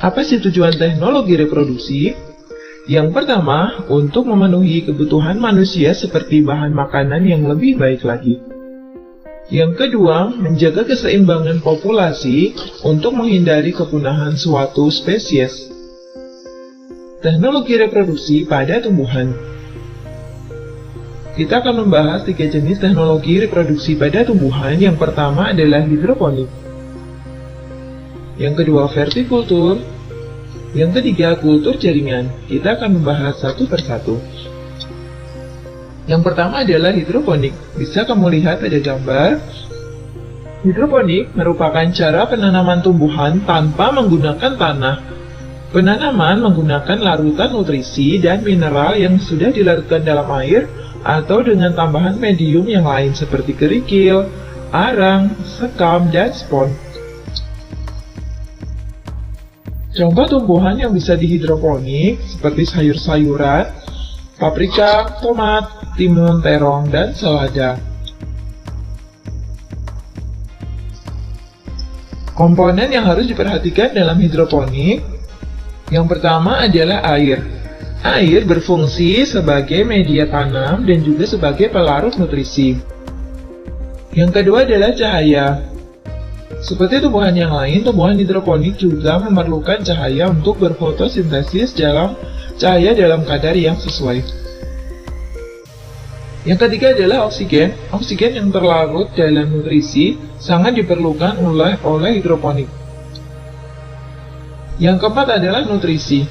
Apa sih tujuan teknologi reproduksi? Yang pertama, untuk memenuhi kebutuhan manusia seperti bahan makanan yang lebih baik lagi. Yang kedua, menjaga keseimbangan populasi untuk menghindari kepunahan suatu spesies. Teknologi reproduksi pada tumbuhan. Kita akan membahas 3 jenis teknologi reproduksi pada tumbuhan. Yang pertama adalah hidroponik. Yang kedua, vertikultur. Yang ketiga, kultur jaringan. Kita akan membahas satu persatu. Yang pertama adalah hidroponik. Bisa kamu lihat pada gambar. Hidroponik merupakan cara penanaman tumbuhan tanpa menggunakan tanah. Penanaman menggunakan larutan nutrisi dan mineral yang sudah dilarutkan dalam air atau dengan tambahan medium yang lain seperti kerikil, arang, sekam, dan spons. Contoh tumbuhan yang bisa dihidroponik seperti sayur-sayuran, paprika, tomat, timun, terong, dan selada. Komponen yang harus diperhatikan dalam hidroponik, yang pertama adalah air. Air berfungsi sebagai media tanam dan juga sebagai pelarut nutrisi. Yang kedua adalah cahaya. Seperti tumbuhan yang lain, tumbuhan hidroponik juga memerlukan cahaya untuk berfotosintesis cahaya dalam kadar yang sesuai. Yang ketiga adalah oksigen. Oksigen yang terlarut dalam nutrisi sangat diperlukan oleh hidroponik. Yang keempat adalah nutrisi.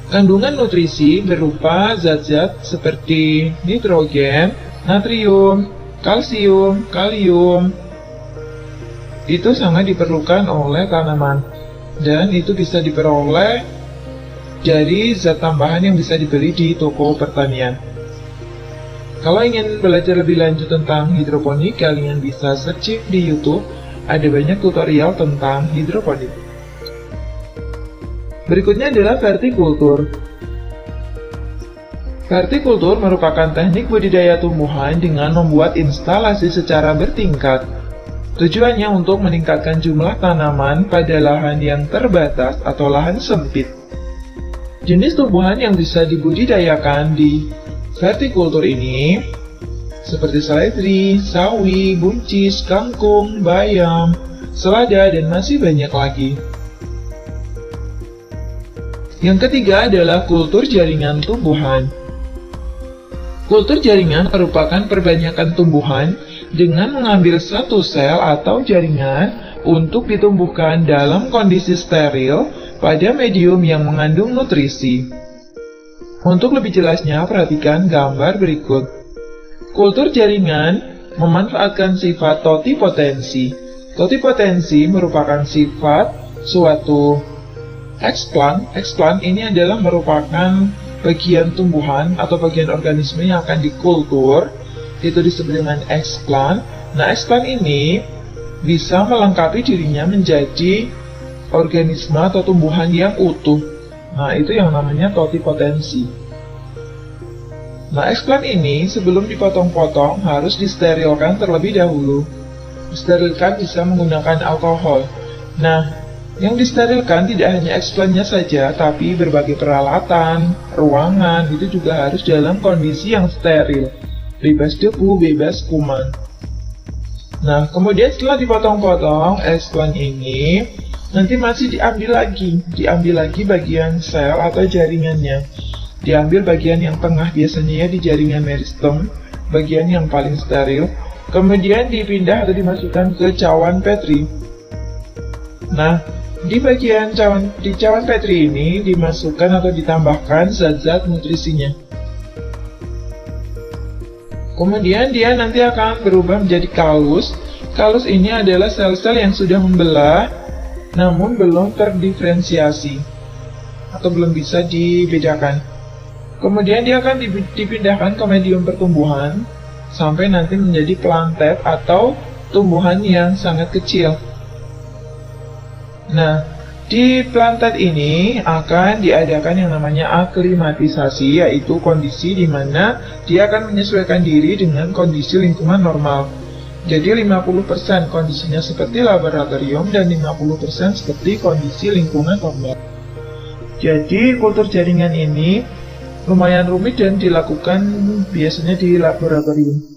Kandungan nutrisi berupa zat-zat seperti nitrogen, natrium, kalsium, kalium, itu sangat diperlukan oleh tanaman, dan itu bisa diperoleh dari zat tambahan yang bisa dibeli di toko pertanian. Kalau ingin belajar lebih lanjut tentang hidroponik, kalian bisa searching di YouTube, ada banyak tutorial tentang hidroponik. Berikutnya adalah vertikultur. Vertikultur merupakan teknik budidaya tumbuhan dengan membuat instalasi secara bertingkat. Tujuannya untuk meningkatkan jumlah tanaman pada lahan yang terbatas atau lahan sempit. Jenis tumbuhan yang bisa dibudidayakan di vertikultur ini seperti seledri, sawi, buncis, kangkung, bayam, selada, dan masih banyak lagi. Yang ketiga adalah kultur jaringan tumbuhan. Kultur jaringan merupakan perbanyakan tumbuhan dengan mengambil satu sel atau jaringan untuk ditumbuhkan dalam kondisi steril pada medium yang mengandung nutrisi. Untuk lebih jelasnya, perhatikan gambar berikut. Kultur jaringan memanfaatkan sifat totipotensi. Totipotensi merupakan sifat suatu eksplant. Eksplant ini adalah merupakan bagian tumbuhan atau bagian organisme yang akan dikultur. Itu disebut dengan eksplant. Nah, eksplant ini bisa melengkapi dirinya menjadi organisme atau tumbuhan yang utuh. Nah, itu yang namanya totipotensi. Nah, eksplant ini sebelum dipotong-potong harus disterilkan terlebih dahulu. Disterilkan bisa menggunakan alkohol. Nah, yang disterilkan tidak hanya eksplantnya saja, tapi berbagai peralatan, ruangan, itu juga harus dalam kondisi yang steril. Bebas debu, bebas kuman. Nah, kemudian setelah dipotong-potong, eksplant ini nanti masih diambil lagi bagian sel atau jaringannya. Diambil bagian yang tengah, biasanya ya di jaringan meristem, bagian yang paling steril. Kemudian dipindah atau dimasukkan ke cawan Petri. Nah, di cawan Petri ini dimasukkan atau ditambahkan zat-zat nutrisinya. Kemudian dia nanti akan berubah menjadi kalus. Kalus ini adalah sel-sel yang sudah membelah, namun belum terdiferensiasi atau belum bisa dibedakan. Kemudian dia akan dipindahkan ke medium pertumbuhan sampai nanti menjadi plantet atau tumbuhan yang sangat kecil. Nah, di plantet ini akan diadakan yang namanya aklimatisasi, yaitu kondisi di mana dia akan menyesuaikan diri dengan kondisi lingkungan normal. Jadi 50% kondisinya seperti laboratorium dan 50% seperti kondisi lingkungan normal. Jadi kultur jaringan ini lumayan rumit dan dilakukan biasanya di laboratorium.